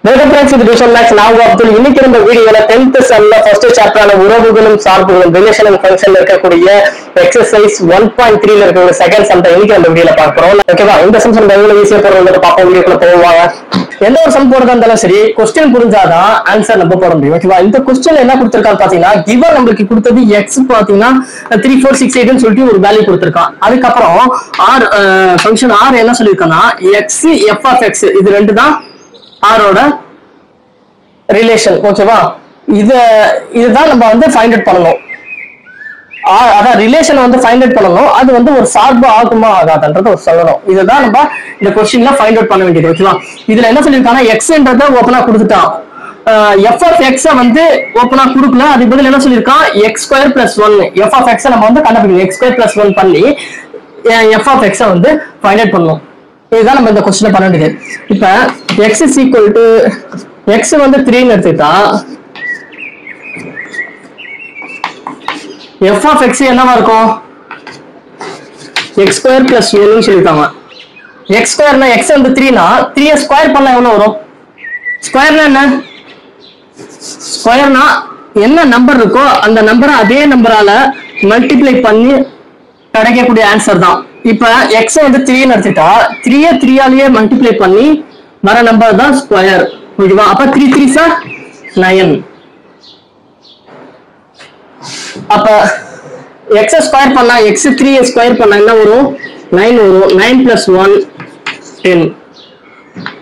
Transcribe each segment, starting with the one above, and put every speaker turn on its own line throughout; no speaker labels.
Welcome friends to the Tuition Max. Now Abdul இன்னைக்கு நம்ம வீடியோல 10th செம்ல ஃபர்ஸ்ட் சாப்டரான உறவுகளும் சார்புகளும் ரிலேஷன் அண்ட் ஃபங்க்ஷன்ல இருக்கக்கூடிய எக்சர்சைஸ் 1.3 ல இருக்கிற செகண்ட் சம் தான் இன்னைக்கு நம்ம வீடியோல பார்க்க போறோம். ஓகேவா? இந்த சம் நம்ம எவ்வளவு ஈஸியா போறோம்னு பாப்போம். வீடியோக்குள்ள போவாங்க. எந்த ஒரு சம் போறதா இருந்தாலும் சரி क्वेश्चन புரிஞ்சாதான் ஆன்சர் நம்ம போட முடியும். ஓகேவா? இந்த क्वेश्चनல என்ன கொடுத்திருக்காங்க பாத்தீங்கன்னா given நமக்கு கொடுத்தது x பாத்தீங்கன்னா 3 4 6 8 னு சொல்லிட்டு ஒரு வேல்யூ கொடுத்திருக்கான். அதுக்கு அப்புறம் r ஃபங்க்ஷன் r என்ன சொல்லிருக்கானா x f of x இது ரெண்டு தான் r ஓட ரிலேஷன். ஓகேவா? இதுதான் நம்ம வந்து ஃபைண்ட் அவுட் பண்ணணும். அதான் ரிலேஷன் வந்து ஃபைண்ட் அவுட் பண்ணணும். அது வந்து ஒரு சார்பு ஆகுமா ஆகாதுன்றத சொல்லணும். இதுதான் நம்ம இந்த क्वेश्चनல ஃபைண்ட் அவுட் பண்ண வேண்டியது. ஓகேவா? இதுல என்ன சொல்லிருக்கானா xன்றத ஓபனா கொடுத்துட்டான். f of x வந்து ஓபனா கொடுக்கல. அதுக்கு பதிலா என்ன சொல்லிருக்கான் x² + 1 f of x நம்ம வந்து கண்டுபிடிக்கணும். x² + 1 பண்ணி f of x வந்து ஃபைண்ட் அவுட் பண்ணணும். இதுதான் நம்ம இந்த क्वेश्चन பண்ண வேண்டியது. இப்ப x x வந்து 3 ன்னு எடுத்துட்டா f of x என்னவா இருக்கும் x² + 1 ன்னு சொல்லிட்டாங்க. x² னா x வந்து 3 னா 3 ஸ்கொயர் பண்ணா எவ்வளவு வரும்? ஸ்கொயர்னா என்ன? ஸ்கொயர்னா என்ன நம்பர் இருக்கோ அந்த நம்பரை அதே நம்பரால மல்டிப்ளை பண்ணி கிடைக்கக்கூடிய ஆன்சர் தான். இப்ப x வந்து 3 ன்னு எடுத்துட்டா 3 3 ஆலயே மல்டிப்ளை பண்ணி வர நம்பர் தான் ஸ்கொயர். ஓகேவா? அப்ப 3 3s are 9. அப்ப x ஸ்கொயர் பண்ணா x 3 ஸ்கொயர் பண்ணா என்ன வரும்? 9 வரும். 9 + 1 10.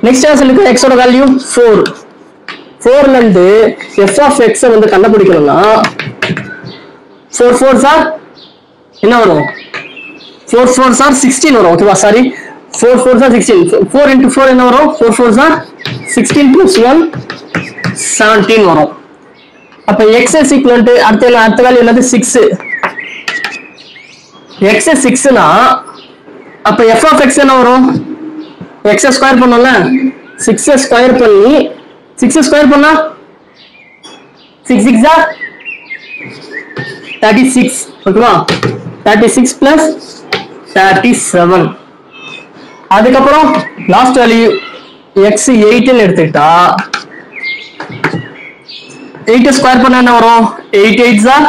நெக்ஸ்ட் சொல்லுங்க x ஓட வேல்யூ 4. 4 ல இருந்து f of x வந்து கண்டுபிடிக்கணும்னா 4 4s are என்ன வரும்? 4 4s are 16 வரும். ஓகேவா? Sorry 4 4s are 16. 4 into 4 என்ன வரும்? 4 4s are 16 + 1 17 வரும். அப்ப x is equal to அடுத்த வேல்யூ என்னது? 6. x 6 னா அப்ப f of x என்ன வரும்? x ஸ்கொயர் பண்ணோம்ல 6 ஸ்கொயர் பண்ணி 6 ஸ்கொயர் பண்ணா 6 6 are 36. ஓகேவா? 36 + 37. அதுக்கப்புறம் லாஸ்ட் வேல்யூ x 8 ன்னு எடுத்துக்கிட்டா 8 ஸ்கொயர் பண்ணா என்ன வரும்? 8 8s are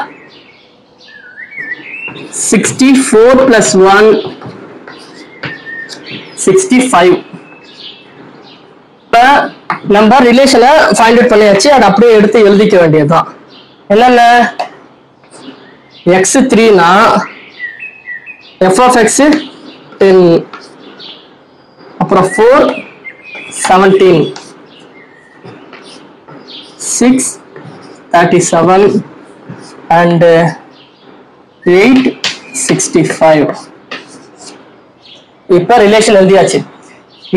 64 + 1 65. இப்ப நம்ம ரிலேஷனை ஃபைண்ட் அவுட் பண்ணியாச்சு. அதை அப்படியே எடுத்து எழுதிக்க வேண்டியதுதான். என்னென்ன x 3 னா f of x 10, அப்புறம் 4 17, 6 37 and 8 65. இப்ப ரிலேஷன் எழுதியாச்சு.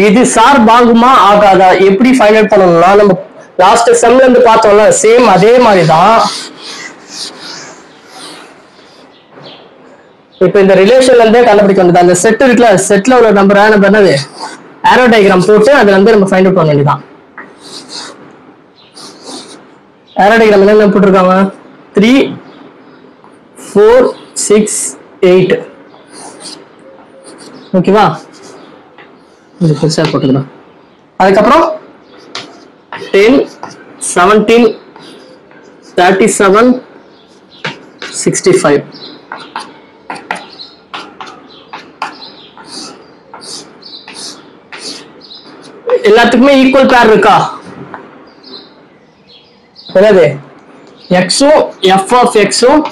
இது சார்பாகுமா ஆகாதா எப்படி ஃபைண்ட் அவுட் பண்ணணும்னா நம்ம லாஸ்ட் செம்ல இருந்து பார்த்தோம்ல சேம் அதே மாதிரி தான். இப்ப இந்த ரிலேஷன்ல இருந்தே கண்டுபிடிக்க வேண்டியது. அந்த செட் இருக்குல்ல, செட்ல உள்ள நம்பர் நம்ம என்னது ஆரோ டயக்ராம் போட்டு அதுல இருந்து நம்ம ஃபைண்ட் அவுட் பண்ண வேண்டியதான். ஆரோ டயக்ராம் என்ன போட்டுருக்காங்க? 3 4 6 8. ஓகேவா? இது பெருசா போட்டுக்கலாம். அதுக்கப்புறம் 10 17 37 65. எல்லாத்துக்குமே ஈக்குவல் பேர் இருக்கா? என்னது x-உம் f of x-உம்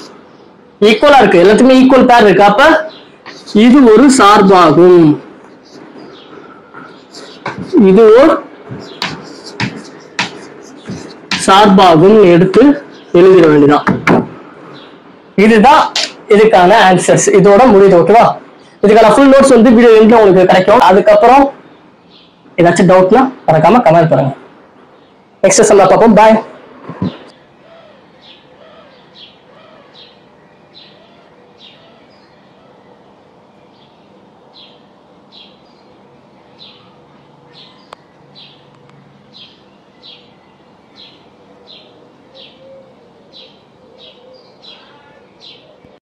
ஈக்குவலா இருக்கு. எல்லாத்துக்குமே ஈக்குவல் பேர் இருக்கு. அப்ப இது ஒரு சார்பாகும். இது ஒரு சார்பாகும் எடுத்து எழுதிட வேண்டியதான். இதுதான் இதுக்கான ஆன்சர்ஸ். இதோட முடியுது. ஓகேவா? இதுக்கான ஃபுல் நோட்ஸ் வந்து வீடியோ எங்க உங்களுக்கு கிடைக்கும். அதுக்கப்புறம் ஏதாச்சும் டவுட்னா மறக்காம கமெண்ட் பண்ணுங்க. நெக்ஸ்ட் சம்ல பார்ப்போம். பாய்.